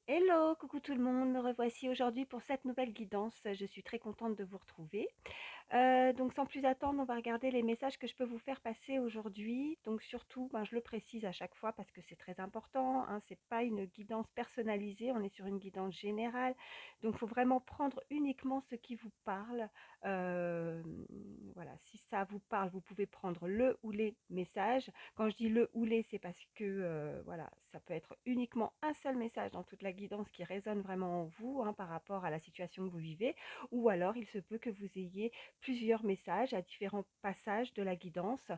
Hello, coucou tout le monde, me revoici aujourd'hui pour cette nouvelle guidance. Je suis très contente de vous retrouver. Donc sans plus attendre, on va regarder les messages que je peux vous faire passer aujourd'hui. Donc surtout, je le précise à chaque fois parce que c'est très important, hein, c'est pas une guidance personnalisée, on est sur une guidance générale. Donc il faut vraiment prendre uniquement ce qui vous parle. Voilà, si ça vous parle, vous pouvez prendre le ou les messages. Quand je dis le ou les, c'est parce que voilà, ça peut être uniquement un seul message dans toute la guidance qui résonne vraiment en vous, hein, par rapport à la situation que vous vivez, ou alors il se peut que vous ayez plusieurs messages à différents passages de la guidance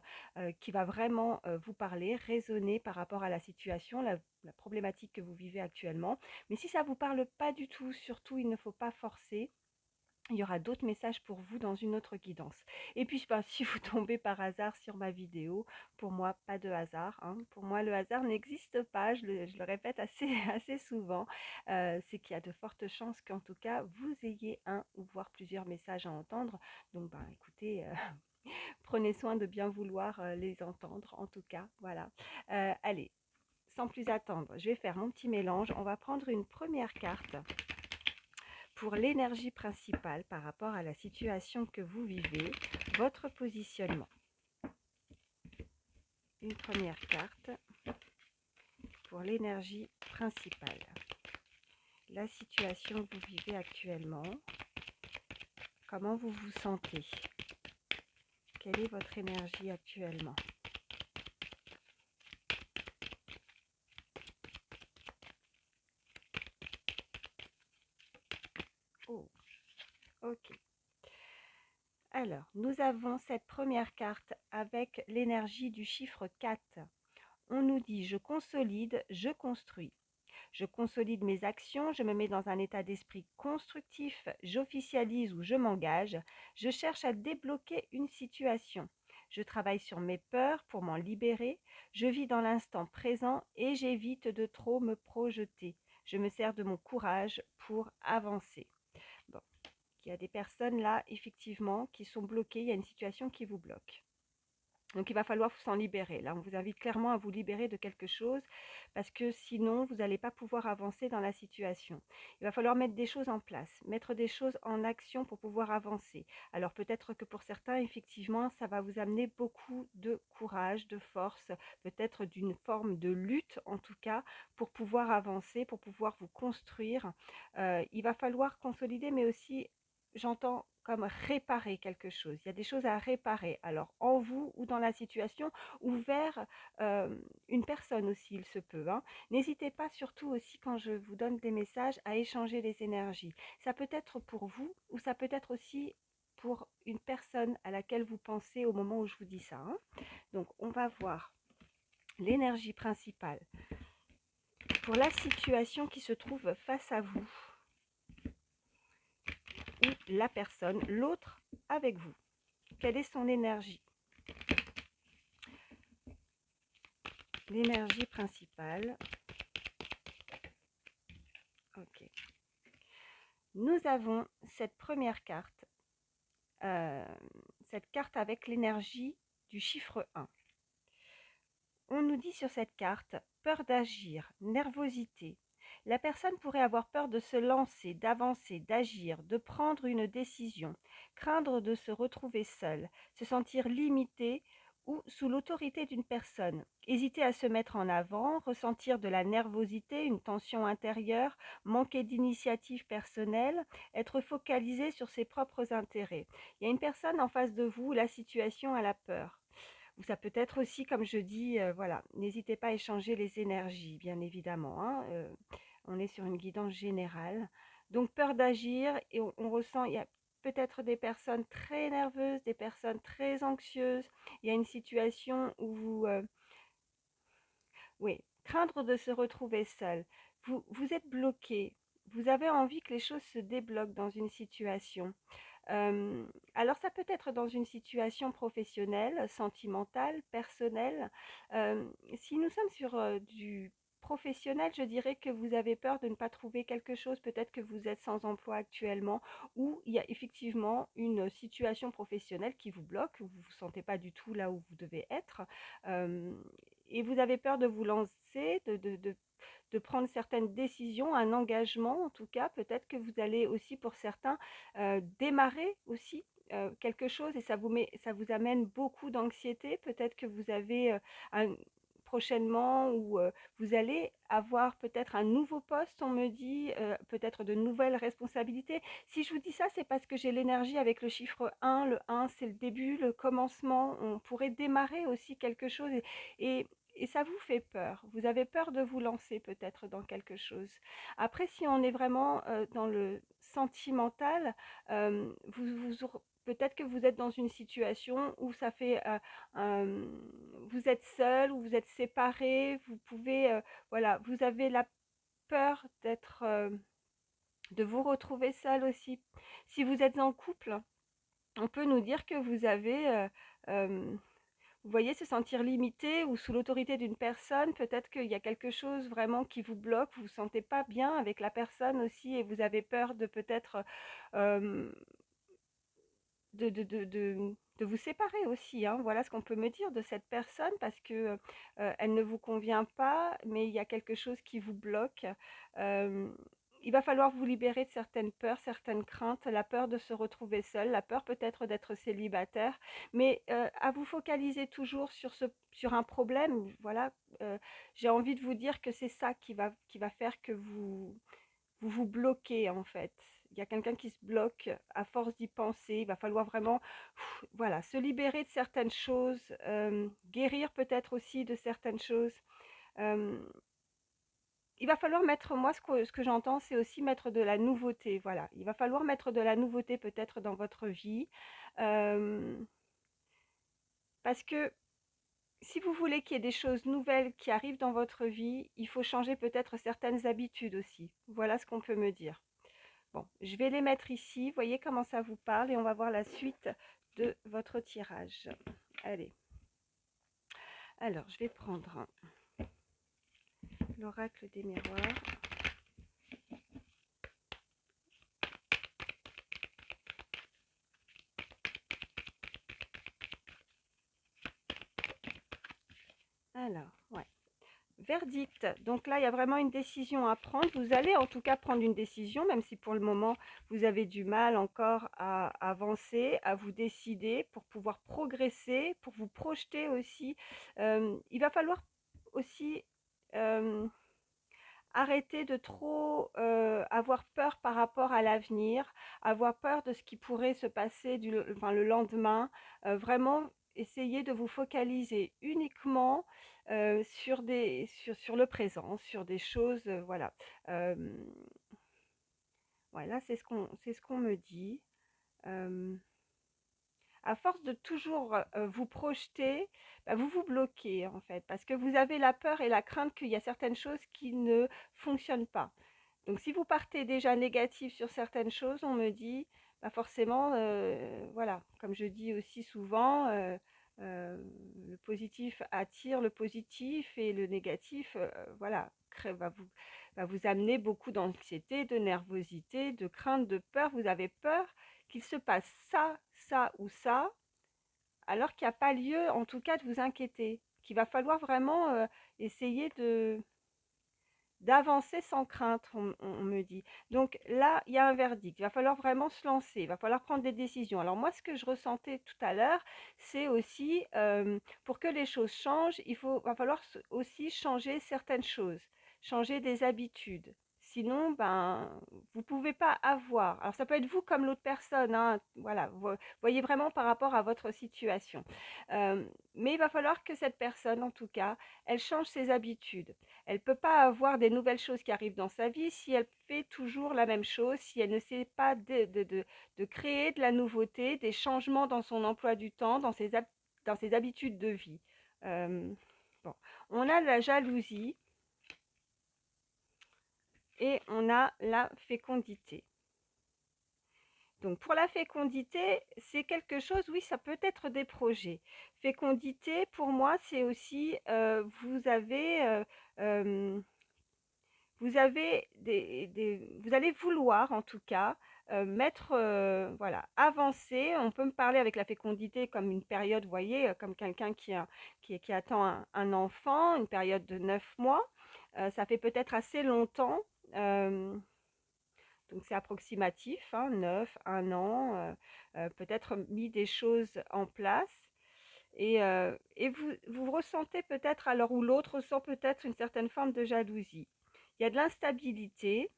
qui va vraiment vous parler, résonner par rapport à la situation, la problématique que vous vivez actuellement. Mais si ça ne vous parle pas du tout, surtout il ne faut pas forcer. Il y aura d'autres messages pour vous dans une autre guidance. Et puis, si vous tombez par hasard sur ma vidéo, pour moi, pas de hasard, hein. Pour moi, le hasard n'existe pas. Je le répète assez, assez souvent. C'est qu'il y a de fortes chances qu'en tout cas, vous ayez un ou voire plusieurs messages à entendre. Donc, écoutez, prenez soin de bien vouloir les entendre, en tout cas. Voilà. Allez, sans plus attendre, je vais faire mon petit mélange. On va prendre une première carte pour l'énergie principale par rapport à la situation que vous vivez, votre positionnement. Une première carte pour l'énergie principale. La situation que vous vivez actuellement, comment vous vous sentez? Quelle est votre énergie actuellement? Oh, ok. Alors, nous avons cette première carte avec l'énergie du chiffre 4. On nous dit: je consolide, je construis. Je consolide mes actions, je me mets dans un état d'esprit constructif, j'officialise ou je m'engage, je cherche à débloquer une situation. Je travaille sur mes peurs pour m'en libérer, je vis dans l'instant présent et j'évite de trop me projeter. Je me sers de mon courage pour avancer. Bon, il y a des personnes là, effectivement, qui sont bloquées, il y a une situation qui vous bloque. Donc il va falloir s'en libérer. Là, on vous invite clairement à vous libérer de quelque chose parce que sinon, vous n'allez pas pouvoir avancer dans la situation. Il va falloir mettre des choses en place, mettre des choses en action pour pouvoir avancer. Alors peut-être que pour certains, effectivement, ça va vous amener beaucoup de courage, de force, peut-être d'une forme de lutte en tout cas, pour pouvoir avancer, pour pouvoir vous construire. Il va falloir consolider, mais aussi j'entends comme réparer quelque chose. Il y a des choses à réparer, alors en vous ou dans la situation, ou vers une personne aussi, il se peut, hein. N'hésitez pas surtout aussi quand je vous donne des messages à échanger les énergies. Ça peut être pour vous ou ça peut être aussi pour une personne à laquelle vous pensez au moment où je vous dis ça, hein. Donc on va voir l'énergie principale pour la situation qui se trouve face à vous ou la personne, l'autre avec vous. Quelle est son énergie? L'énergie principale. Ok. Nous avons cette première carte, euh, cette carte avec l'énergie du chiffre 1. On nous dit sur cette carte peur d'agir, nervosité. La personne pourrait avoir peur de se lancer, d'avancer, d'agir, de prendre une décision, craindre de se retrouver seule, se sentir limitée ou sous l'autorité d'une personne, hésiter à se mettre en avant, ressentir de la nervosité, une tension intérieure, manquer d'initiative personnelle, être focalisé sur ses propres intérêts. Il y a une personne en face de vous, la situation a la peur. Ou ça peut être aussi, comme je dis, voilà, n'hésitez pas à échanger les énergies, bien évidemment, hein, on est sur une guidance générale. Donc peur d'agir et on ressent, il y a peut-être des personnes très nerveuses, des personnes très anxieuses. Il y a une situation où vous, oui, craindre de se retrouver seul. Vous êtes bloqué. Vous avez envie que les choses se débloquent dans une situation. Alors ça peut être dans une situation professionnelle, sentimentale, personnelle. Si nous sommes sur du professionnel, je dirais que vous avez peur de ne pas trouver quelque chose, peut-être que vous êtes sans emploi actuellement, ou il y a effectivement une situation professionnelle qui vous bloque, vous ne vous sentez pas du tout là où vous devez être, et vous avez peur de vous lancer, de prendre certaines décisions, un engagement en tout cas. Peut-être que vous allez aussi pour certains démarrer aussi quelque chose et ça vous amène beaucoup d'anxiété. Peut-être que vous avez un, prochainement ou vous allez avoir peut-être un nouveau poste, on me dit, peut-être de nouvelles responsabilités. Si je vous dis ça, c'est parce que j'ai l'énergie avec le chiffre 1. Le 1, c'est le début, le commencement. On pourrait démarrer aussi quelque chose et, et ça vous fait peur. Vous avez peur de vous lancer peut-être dans quelque chose. Après, si on est vraiment dans le sentimental, peut-être que vous êtes dans une situation où ça fait vous êtes seul ou vous êtes séparés, vous pouvez, voilà, vous avez la peur de vous retrouver seul aussi. Si vous êtes en couple, on peut nous dire que vous avez, vous voyez, se sentir limité ou sous l'autorité d'une personne, peut-être qu'il y a quelque chose vraiment qui vous bloque, vous ne vous sentez pas bien avec la personne aussi et vous avez peur de peut-être euh, de vous séparer aussi, hein. Voilà ce qu'on peut me dire de cette personne parce que elle ne vous convient pas, mais il y a quelque chose qui vous bloque. Euh, il va falloir vous libérer de certaines peurs, certaines craintes, la peur de se retrouver seul, la peur peut-être d'être célibataire, mais à vous focaliser toujours sur un problème. Voilà, j'ai envie de vous dire que c'est ça qui va faire que vous bloquez en fait. Il y a quelqu'un qui se bloque à force d'y penser. Il va falloir vraiment, voilà, se libérer de certaines choses, guérir peut-être aussi de certaines choses. Euh, il va falloir mettre, moi, ce que j'entends, c'est aussi mettre de la nouveauté. Voilà, il va falloir mettre de la nouveauté peut-être dans votre vie. Euh, parce que si vous voulez qu'il y ait des choses nouvelles qui arrivent dans votre vie, il faut changer peut-être certaines habitudes aussi. Voilà ce qu'on peut me dire. Bon, je vais les mettre ici. Voyez comment ça vous parle et on va voir la suite de votre tirage. Allez. Alors, je vais prendre l'oracle des miroirs. Alors, ouais. Verdict. Donc là, il y a vraiment une décision à prendre. Vous allez en tout cas prendre une décision, même si pour le moment, vous avez du mal encore à avancer, à vous décider pour pouvoir progresser, pour vous projeter aussi. Il va falloir aussi arrêter de trop avoir peur par rapport à l'avenir, avoir peur de ce qui pourrait se passer le lendemain. Vraiment, essayer de vous focaliser uniquement sur le présent, sur des choses, voilà. Euh, voilà, c'est ce qu'on me dit. Euh, à force de toujours vous projeter, bah, vous vous bloquez en fait, parce que vous avez la peur et la crainte qu'il y a certaines choses qui ne fonctionnent pas. Donc si vous partez déjà négatif sur certaines choses, on me dit, bah forcément, voilà, comme je dis aussi souvent, le positif attire le positif et le négatif, voilà, va vous amener beaucoup d'anxiété, de nervosité, de crainte, de peur. Vous avez peur qu'il se passe ça, ça ou ça, alors qu'il n'y a pas lieu, en tout cas, de vous inquiéter. Qu'il va falloir vraiment essayer d'avancer sans crainte, on me dit. Donc là, il y a un verdict. Il va falloir vraiment se lancer. Il va falloir prendre des décisions. Alors moi, ce que je ressentais tout à l'heure, c'est aussi, pour que les choses changent, va falloir aussi changer certaines choses, changer des habitudes. Sinon, ben, vous ne pouvez pas avoir. Alors, ça peut être vous comme l'autre personne, hein, voilà, vous voyez vraiment par rapport à votre situation. Mais il va falloir que cette personne, en tout cas, elle change ses habitudes. Elle ne peut pas avoir des nouvelles choses qui arrivent dans sa vie si elle fait toujours la même chose, si elle ne sait pas de créer de la nouveauté, des changements dans son emploi du temps, dans ses habitudes de vie. Euh, bon. On a la jalousie et on a la fécondité. Donc pour la fécondité, c'est quelque chose, oui, ça peut être des projets. Fécondité, pour moi, c'est aussi, vous avez vous allez vouloir en tout cas mettre, voilà, avancer. On peut me parler avec la fécondité comme une période, vous voyez, comme quelqu'un qui attend un enfant, une période de 9 mois. ça fait peut-être assez longtemps, donc c'est approximatif, hein, 9, 1 an, peut-être mis des choses en place et vous ressentez peut-être à l'heure où l'autre ressent peut-être une certaine forme de jalousie. Il y a de l'instabilité,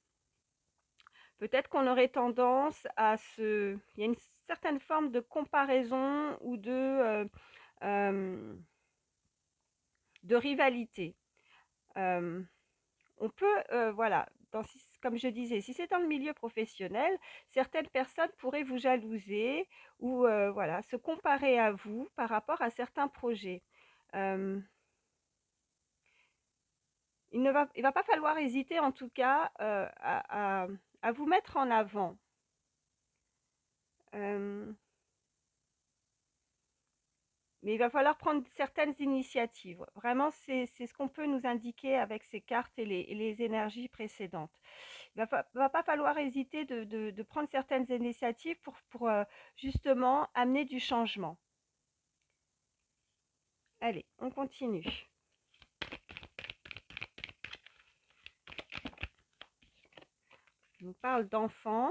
peut-être qu'on aurait tendance à se il y a une certaine forme de comparaison ou de rivalité. Hem, on peut, voilà, comme je disais, si c'est dans le milieu professionnel, certaines personnes pourraient vous jalouser ou voilà, se comparer à vous par rapport à certains projets. Hem, il va pas falloir hésiter en tout cas, à vous mettre en avant. Hem Mais il va falloir prendre certaines initiatives. Vraiment, c'est ce qu'on peut nous indiquer avec ces cartes et les énergies précédentes. Il va pas falloir hésiter de prendre certaines initiatives pour justement amener du changement. Allez, on continue. On parle d'enfants.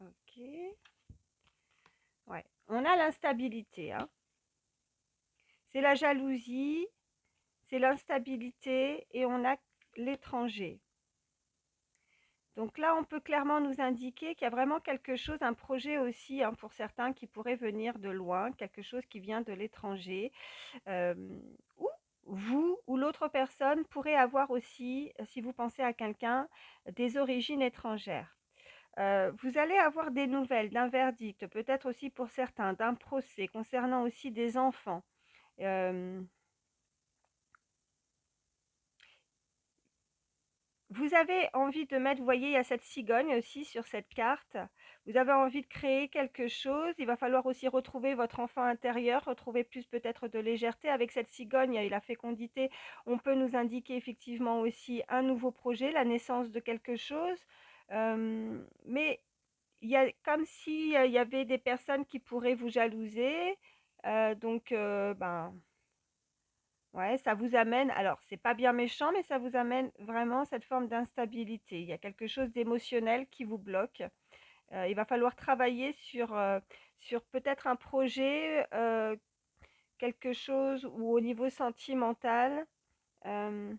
Ok. Ouais. On a l'instabilité, hein. C'est la jalousie, c'est l'instabilité et on a l'étranger. Donc là, on peut clairement nous indiquer qu'il y a vraiment quelque chose, un projet aussi, hein, pour certains qui pourrait venir de loin, quelque chose qui vient de l'étranger, euh, ou vous ou l'autre personne pourrait avoir aussi, si vous pensez à quelqu'un, des origines étrangères. Vous allez avoir des nouvelles d'un verdict, peut-être aussi pour certains, d'un procès concernant aussi des enfants. Euh, Vous avez envie de mettre, vous voyez, il y a cette cigogne aussi sur cette carte. Vous avez envie de créer quelque chose. Il va falloir aussi retrouver votre enfant intérieur, retrouver plus peut-être de légèreté. Avec cette cigogne et la fécondité, on peut nous indiquer effectivement aussi un nouveau projet, la naissance de quelque chose. Mais il y a comme si il y avait des personnes qui pourraient vous jalouser. Donc, ben, ouais, ça vous amène, alors c'est pas bien méchant, mais ça vous amène vraiment cette forme d'instabilité. Il y a quelque chose d'émotionnel qui vous bloque. Il va falloir travailler sur peut-être un projet, quelque chose ou au niveau sentimental. Euh,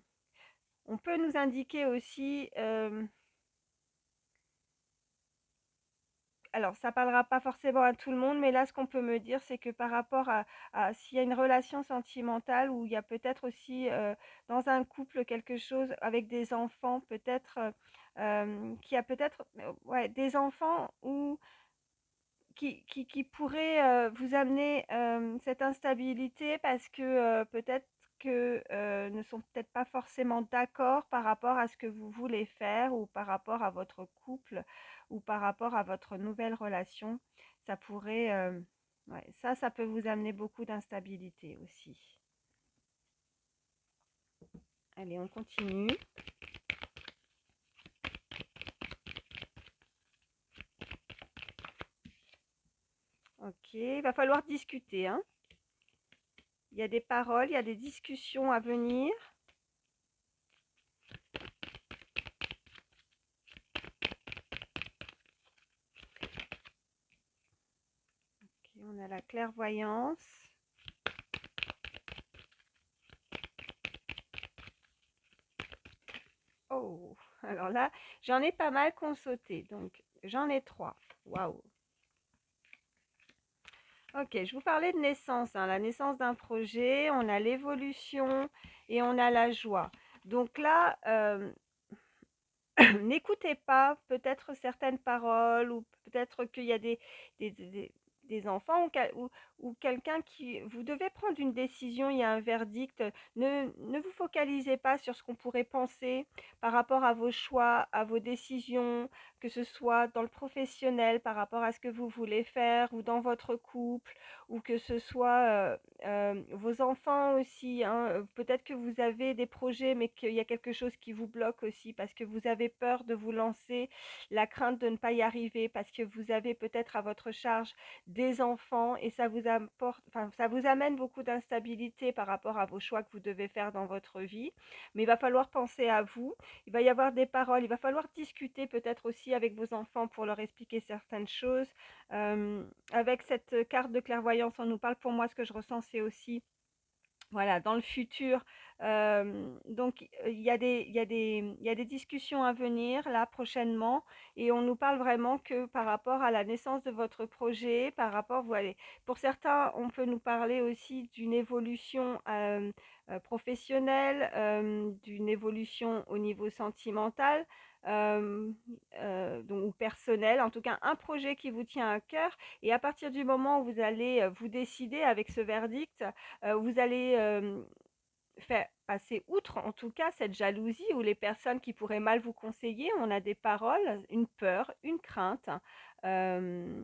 on peut nous indiquer aussi, alors ça parlera pas forcément à tout le monde, mais là ce qu'on peut me dire, c'est que par rapport à s'il y a une relation sentimentale où il y a peut-être aussi dans un couple quelque chose avec des enfants, peut-être qui a peut-être ouais, des enfants ou qui pourraient vous amener cette instabilité parce que peut-être que ne sont peut-être pas forcément d'accord par rapport à ce que vous voulez faire ou par rapport à votre couple ou par rapport à votre nouvelle relation. Ça pourrait, ouais, ça peut vous amener beaucoup d'instabilité aussi. Allez, on continue. Ok, il va falloir discuter, hein. Il y a des paroles, il y a des discussions à venir. Ok, on a la clairvoyance. Oh, alors là, j'en ai pas mal qu'on sauté, donc j'en ai 3. Waouh. Ok, je vous parlais de naissance, hein, la naissance d'un projet, on a l'évolution et on a la joie. Donc là, n'écoutez pas peut-être certaines paroles ou peut-être qu'il y a des, des enfants ou quelqu'un qui... Vous devez prendre une décision, il y a un verdict. Ne vous focalisez pas sur ce qu'on pourrait penser par rapport à vos choix, à vos décisions, que ce soit dans le professionnel, par rapport à ce que vous voulez faire, ou dans votre couple, ou que ce soit vos enfants aussi, hein. Peut-être que vous avez des projets, mais qu'il y a quelque chose qui vous bloque aussi, parce que vous avez peur de vous lancer, la crainte de ne pas y arriver, parce que vous avez peut-être à votre charge des enfants, et ça vous apporte, enfin, ça vous amène beaucoup d'instabilité par rapport à vos choix que vous devez faire dans votre vie. Mais il va falloir penser à vous. Il va y avoir des paroles, il va falloir discuter peut-être aussi avec vos enfants pour leur expliquer certaines choses. Avec cette carte de clairvoyance, on nous parle, pour moi, ce que je ressens, c'est aussi, voilà, dans le futur. Donc, il y a des discussions à venir là prochainement, et on nous parle vraiment que par rapport à la naissance de votre projet, par rapport, voilà, pour certains, on peut nous parler aussi d'une évolution professionnelle, d'une évolution au niveau sentimental, euh, donc, ou personnel, en tout cas un projet qui vous tient à cœur. Et à partir du moment où vous allez vous décider avec ce verdict, vous allez faire passer outre, en tout cas, cette jalousie ou les personnes qui pourraient mal vous conseiller. On a des paroles, une peur, une crainte, euh,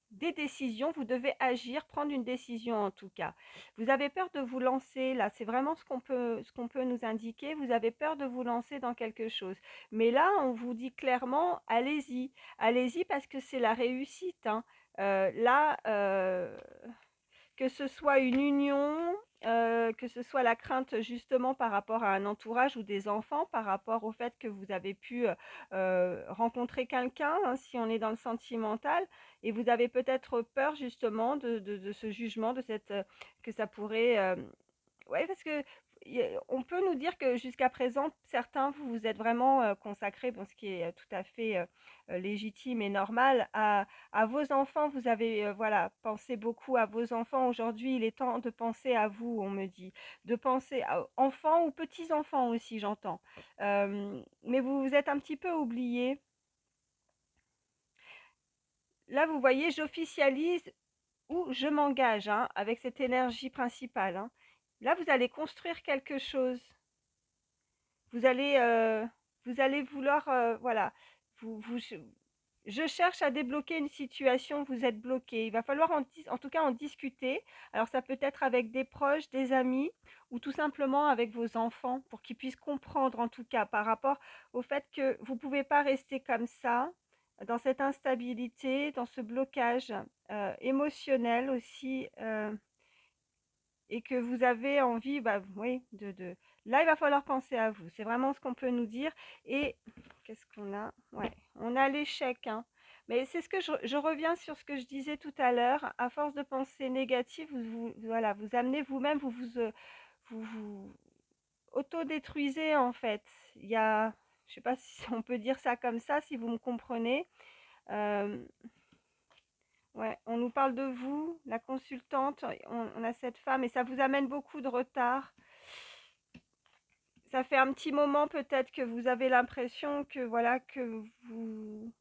des décisions. Vous devez agir, prendre une décision en tout cas. Vous avez peur de vous lancer, là, c'est vraiment ce qu'on peut nous indiquer. Vous avez peur de vous lancer dans quelque chose. Mais là, on vous dit clairement, allez-y. Allez-y, parce que c'est la réussite, hein. Là, que ce soit une union, que ce soit la crainte justement par rapport à un entourage ou des enfants, par rapport au fait que vous avez pu rencontrer quelqu'un, hein, si on est dans le sentimental, et vous avez peut-être peur justement de ce jugement, de cette, que ça pourrait... Ouais, parce que on peut nous dire que jusqu'à présent, certains, vous vous êtes vraiment consacrés, bon, ce qui est tout à fait légitime et normal, à vos enfants. Vous avez, voilà, pensé beaucoup à vos enfants. Aujourd'hui, il est temps de penser à vous, on me dit, de penser à enfants ou petits-enfants aussi, j'entends. Mais vous vous êtes un petit peu oubliés. Là, vous voyez, j'officialise ou je m'engage, hein, avec cette énergie principale, hein. Là, vous allez construire quelque chose. Vous allez, vouloir, voilà, je cherche à débloquer une situation, vous êtes bloqué. Il va falloir en tout cas en discuter. Alors ça peut être avec des proches, des amis, ou tout simplement avec vos enfants, pour qu'ils puissent comprendre en tout cas par rapport au fait que vous ne pouvez pas rester comme ça, dans cette instabilité, dans ce blocage émotionnel aussi. Et que vous avez envie, bah, oui, Là, il va falloir penser à vous. C'est vraiment ce qu'on peut nous dire. Et qu'est-ce qu'on a? Ouais, on a l'échec, hein. Mais c'est ce que je reviens sur ce que je disais tout à l'heure. À force de penser négatif, voilà, vous amenez vous-même, vous autodétruisez en fait. Il y a, je sais pas si on peut dire ça comme ça, si vous me comprenez. Euh, Ouais, on nous parle de vous, la consultante, on a cette femme, et ça vous amène beaucoup de retard. Ça fait un petit moment peut-être que vous avez l'impression que voilà, que vous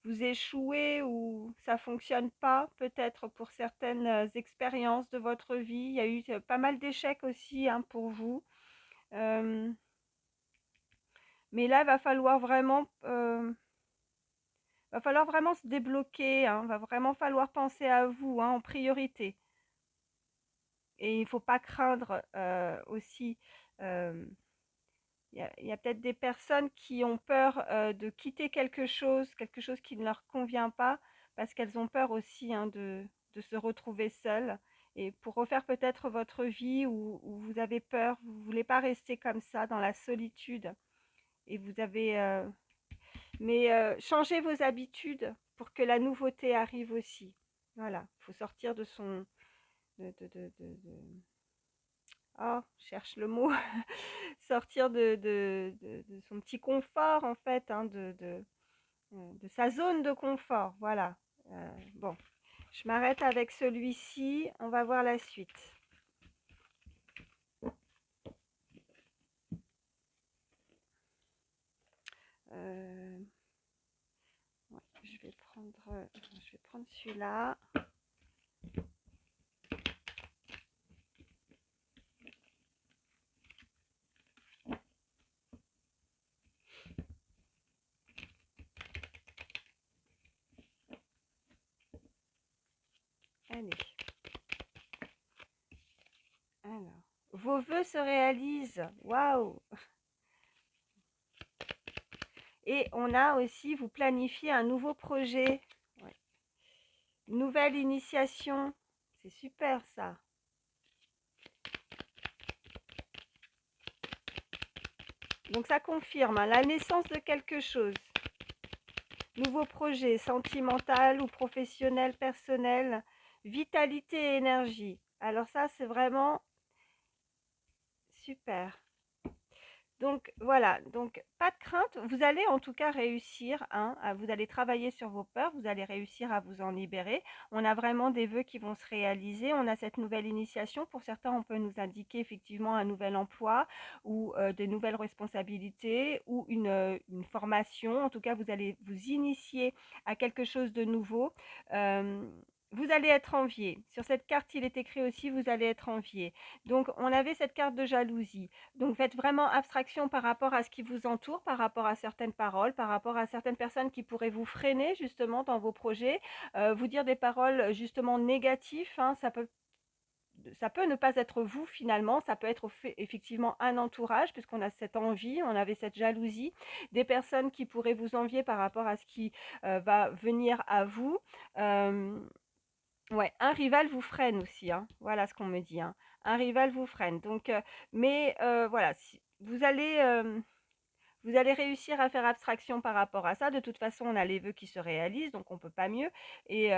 échouez, ou ça fonctionne pas, peut-être pour certaines expériences de votre vie. Il y a eu pas mal d'échecs aussi, hein, pour vous. Euh, mais là, il va falloir vraiment se débloquer, hein. Va vraiment falloir penser à vous, hein, en priorité. Et il ne faut pas craindre aussi. euh, il y a peut-être des personnes qui ont peur de quitter quelque chose qui ne leur convient pas, parce qu'elles ont peur aussi, hein, de se retrouver seules. Et pour refaire peut-être votre vie, où vous avez peur, vous ne voulez pas rester comme ça dans la solitude. Et vous avez... Mais changez vos habitudes pour que la nouveauté arrive aussi. Voilà, il faut sortir de son... Oh, je cherche le mot. Sortir de son petit confort, en fait, hein, de sa zone de confort. Voilà. Bon, je m'arrête avec celui-ci. On va voir la suite. Ouais, je vais prendre celui-là. vos vœux se réalisent. Waouh! Et on a aussi, vous planifiez un nouveau projet. Ouais. Nouvelle initiation. C'est super ça. Donc ça confirme hein, la naissance de quelque chose. Nouveau projet, sentimental ou professionnel, personnel. Vitalité et énergie. Alors ça, c'est vraiment super. Donc voilà, donc pas de crainte, vous allez en tout cas réussir, hein, vous allez travailler sur vos peurs, vous allez réussir à vous en libérer. On a vraiment des vœux qui vont se réaliser, on a cette nouvelle initiation. Pour certains, on peut nous indiquer effectivement un nouvel emploi ou des nouvelles responsabilités ou une formation. En tout cas, vous allez vous initier à quelque chose de nouveau. Euh, Vous allez être envié. Sur cette carte, il est écrit aussi, vous allez être envié. Donc, on avait cette carte de jalousie. Donc faites vraiment abstraction par rapport à ce qui vous entoure, par rapport à certaines paroles, par rapport à certaines personnes qui pourraient vous freiner justement dans vos projets, vous dire des paroles justement négatives, hein, ça peut ne pas être vous finalement, ça peut être effectivement un entourage puisqu'on a cette envie, on avait cette jalousie, des personnes qui pourraient vous envier par rapport à ce qui va venir à vous. Euh, Ouais, un rival vous freine aussi, hein. Voilà ce qu'on me dit, hein. Un rival vous freine. Donc, mais voilà, vous allez réussir à faire abstraction par rapport à ça. De toute façon, on a les vœux qui se réalisent, donc on peut pas mieux. Et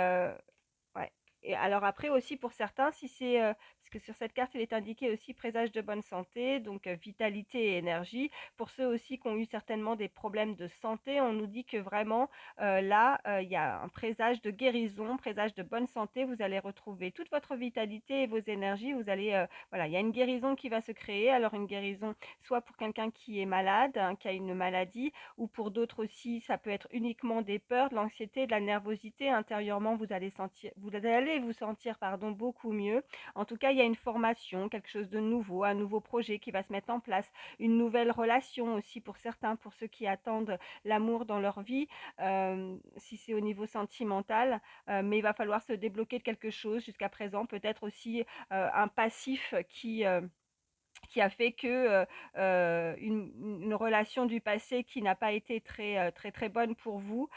ouais. Et alors après aussi pour certains, si c'est parce que sur cette carte il est indiqué aussi présage de bonne santé, donc vitalité et énergie. Pour ceux aussi qui ont eu certainement des problèmes de santé, on nous dit que vraiment là il y a un présage de guérison, présage de bonne santé. Vous allez retrouver toute votre vitalité et vos énergies. Vous allez voilà, il y a une guérison qui va se créer. Alors une guérison soit pour quelqu'un qui est malade, hein, qui a une maladie, ou pour d'autres aussi, ça peut être uniquement des peurs, de l'anxiété, de la nervosité. Intérieurement, vous allez vous sentir pardon, beaucoup mieux. En tout cas, il y a une formation, quelque chose de nouveau, un nouveau projet qui va se mettre en place, une nouvelle relation aussi pour certains, pour ceux qui attendent l'amour dans leur vie, si c'est au niveau sentimental. Mais il va falloir se débloquer de quelque chose jusqu'à présent, peut-être aussi un passif qui a fait que une relation du passé qui n'a pas été très très bonne pour vous.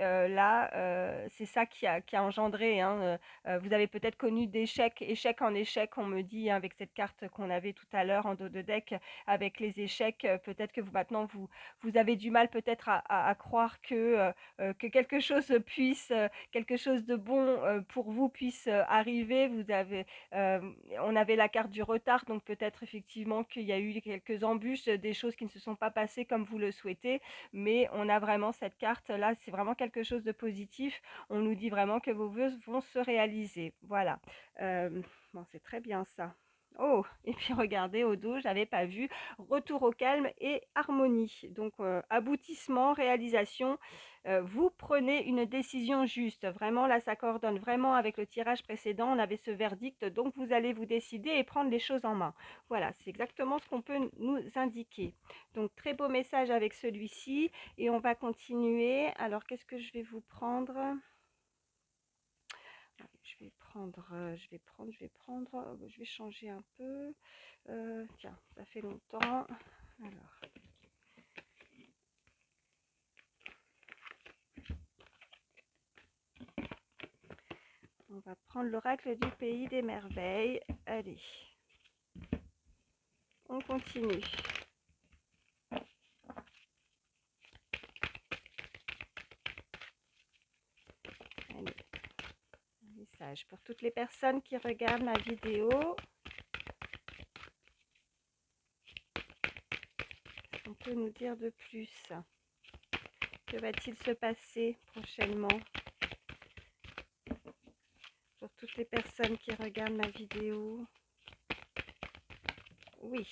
Là, c'est ça qui a engendré. Hein, vous avez peut-être connu d'échecs, échec en échec, on me dit, hein, avec cette carte qu'on avait tout à l'heure en dos de deck, avec les échecs. Peut-être que maintenant, vous avez du mal peut-être à croire que quelque chose puisse, quelque chose de bon pour vous puisse arriver. On avait la carte du retard, donc peut-être effectivement qu'il y a eu quelques embûches, des choses qui ne se sont pas passées comme vous le souhaitez, mais on a vraiment cette carte là, c'est vraiment quelque chose de positif. On nous dit vraiment que vos vœux vont se réaliser. Voilà. Bon, c'est très bien ça. Oh, et puis regardez au dos, j'avais pas vu. Retour au calme et harmonie. Donc aboutissement, réalisation. Vous prenez une décision juste. Vraiment, là, ça coordonne vraiment avec le tirage précédent. On avait ce verdict, donc vous allez vous décider et prendre les choses en main. Voilà, c'est exactement ce qu'on peut nous indiquer. Donc, très beau message avec celui-ci. Et on va continuer. Alors, qu'est-ce que je vais vous prendre? Je vais changer un peu. Tiens, ça fait longtemps. Alors, on va prendre l'oracle du pays des merveilles. Allez, on continue. Allez, un message pour toutes les personnes qui regardent ma vidéo. Qu'est-ce qu'on peut nous dire de plus? Que va-t-il se passer prochainement pour toutes les personnes qui regardent ma vidéo? Oui.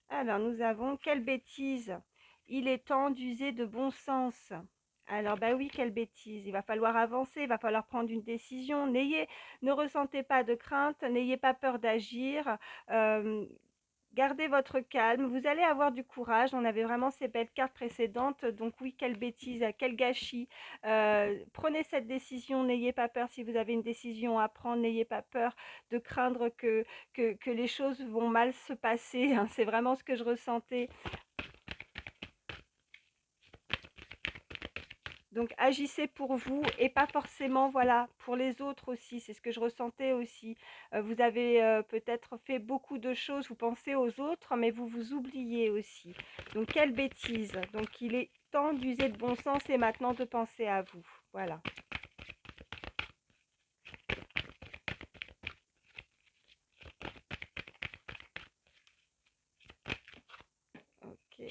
Alors, nous avons quelle bêtise. Il est temps d'user de bon sens. Alors, bah oui, quelle bêtise. Il va falloir avancer, il va falloir prendre une décision. Ne ressentez pas de crainte, n'ayez pas peur d'agir. Gardez votre calme, vous allez avoir du courage. On avait vraiment ces belles cartes précédentes, donc oui, quelle bêtise, quel gâchis. Prenez cette décision, n'ayez pas peur si vous avez une décision à prendre, n'ayez pas peur de craindre que les choses vont mal se passer, hein. C'est vraiment ce que je ressentais. Donc agissez pour vous et pas forcément, voilà, pour les autres aussi. C'est ce que je ressentais aussi. Vous avez peut-être fait beaucoup de choses, vous pensez aux autres, mais vous vous oubliez aussi. Donc quelle bêtise. Donc il est temps d'user de bon sens et maintenant de penser à vous. Voilà. Ok.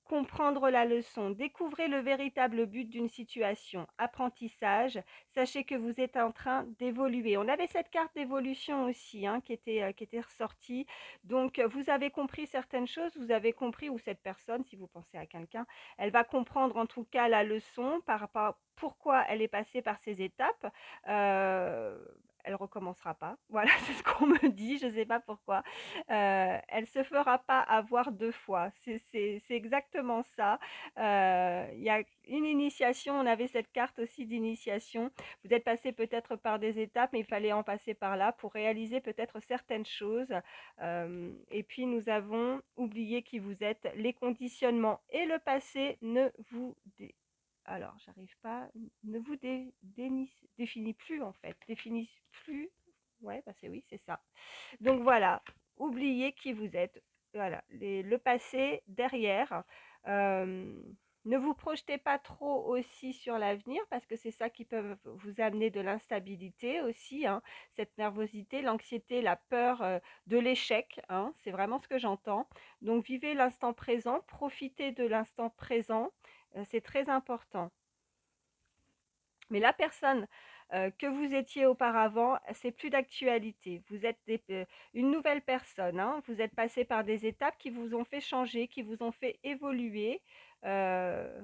Comprendre la leçon. Découvrez le véritable but d'une situation. Apprentissage. Sachez que vous êtes en train d'évoluer. On avait cette carte d'évolution aussi, hein, qui était ressortie. Donc, vous avez compris certaines choses. Vous avez compris, ou cette personne, si vous pensez à quelqu'un, elle va comprendre en tout cas la leçon par rapport à pourquoi elle est passée par ces étapes. Euh, Elle recommencera pas. Voilà, c'est ce qu'on me dit. Je ne sais pas pourquoi. Elle se fera pas avoir deux fois. C'est exactement ça. Il y a une initiation, on avait cette carte aussi d'initiation. Vous êtes passé peut-être par des étapes, mais il fallait en passer par là pour réaliser peut-être certaines choses. Et puis nous avons oublié qui vous êtes, les conditionnements et le passé ne vous alors, j'arrive pas, ne vous définit plus en fait, définit plus. Ouais, bah c'est oui, c'est ça. Donc voilà, oubliez qui vous êtes. Voilà, le passé derrière. Euh, Ne vous projetez pas trop aussi sur l'avenir parce que c'est ça qui peut vous amener de l'instabilité aussi, hein, cette nervosité, l'anxiété, la peur de l'échec, hein, c'est vraiment ce que j'entends. Donc vivez l'instant présent, profitez de l'instant présent, c'est très important. Mais la personne que vous étiez auparavant, c'est plus d'actualité. Vous êtes une nouvelle personne, hein. Vous êtes passé par des étapes qui vous ont fait changer, qui vous ont fait évoluer. Euh,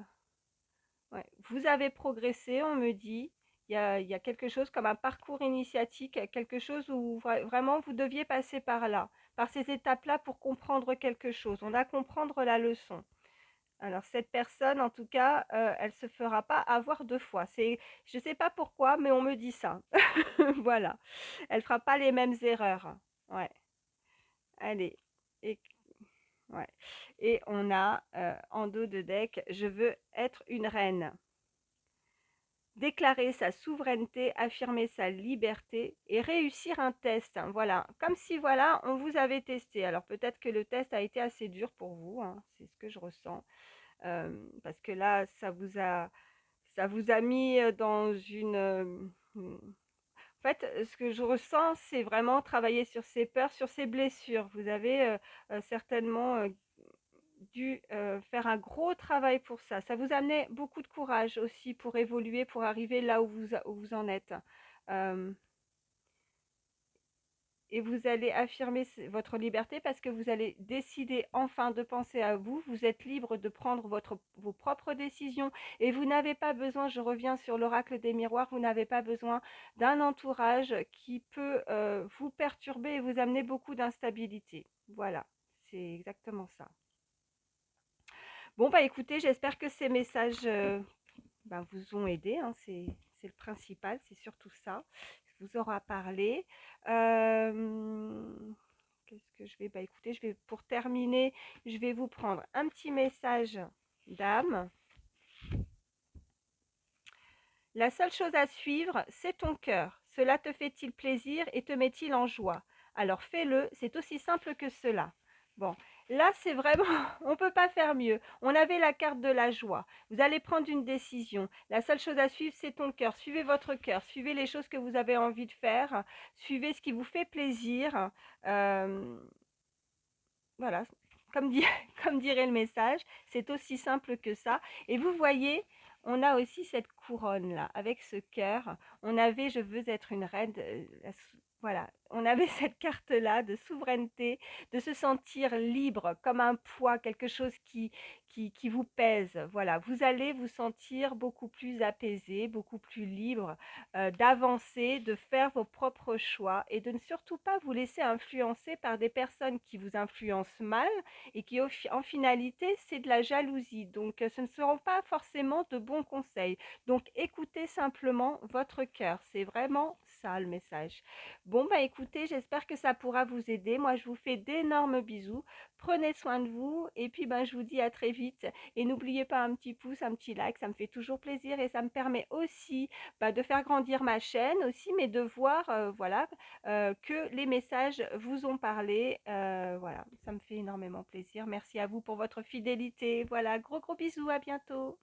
ouais. Vous avez progressé, on me dit. Il y a quelque chose comme un parcours initiatique, quelque chose où vraiment vous deviez passer par là, par ces étapes-là pour comprendre quelque chose. On a comprendre la leçon. Alors cette personne, en tout cas, elle se fera pas avoir deux fois. Je sais pas pourquoi, mais on me dit ça. Voilà. Elle fera pas les mêmes erreurs. Ouais. Allez. Et, ouais. Et on a en dos de deck, je veux être une reine. Déclarer sa souveraineté, affirmer sa liberté et réussir un test, hein. Voilà, comme si voilà, on vous avait testé. Alors peut-être que le test a été assez dur pour vous, hein, c'est ce que je ressens. Parce que là, ça vous a mis dans une... En fait, ce que je ressens, c'est vraiment travailler sur ses peurs, sur ses blessures. Vous avez certainement dû faire un gros travail pour ça. Ça vous amenait beaucoup de courage aussi pour évoluer, pour arriver là où vous en êtes. Euh, et vous allez affirmer votre liberté parce que vous allez décider enfin de penser à vous. Vous êtes libre de prendre vos propres décisions et vous n'avez pas besoin, je reviens sur l'oracle des miroirs, vous n'avez pas besoin d'un entourage qui peut vous perturber et vous amener beaucoup d'instabilité. Voilà, c'est exactement ça. Bon, bah écoutez, j'espère que ces messages ben, vous ont aidé, hein, c'est le principal, c'est surtout ça. Vous aura parlé. Qu'est-ce que je vais... Bah écoutez, pour terminer, je vais vous prendre un petit message d'âme. La seule chose à suivre, c'est ton cœur. Cela te fait-il plaisir et te met-il en joie? Alors fais-le, c'est aussi simple que cela. Bon, là c'est vraiment, on ne peut pas faire mieux. On avait la carte de la joie. Vous allez prendre une décision. La seule chose à suivre, c'est ton cœur. Suivez votre cœur. Suivez les choses que vous avez envie de faire. Suivez ce qui vous fait plaisir. Euh, voilà, comme, comme dirait le message, c'est aussi simple que ça. Et vous voyez, on a aussi cette couronne-là, avec ce cœur. On avait, je veux être une reine. Voilà, on avait cette carte-là de souveraineté, de se sentir libre comme un poids, quelque chose qui vous pèse. Voilà, vous allez vous sentir beaucoup plus apaisé, beaucoup plus libre, d'avancer, de faire vos propres choix et de ne surtout pas vous laisser influencer par des personnes qui vous influencent mal et qui en finalité, c'est de la jalousie. Donc ce ne seront pas forcément de bons conseils. Donc écoutez simplement votre cœur, c'est vraiment ça le message. Bon, bah écoutez, j'espère que ça pourra vous aider. Moi, je vous fais d'énormes bisous. Prenez soin de vous et puis ben, je vous dis à très vite. Et n'oubliez pas un petit pouce, un petit like, ça me fait toujours plaisir et ça me permet aussi bah, de faire grandir ma chaîne aussi, mais de voir voilà, que les messages vous ont parlé. Voilà, ça me fait énormément plaisir. Merci à vous pour votre fidélité. Voilà, gros bisous, à bientôt.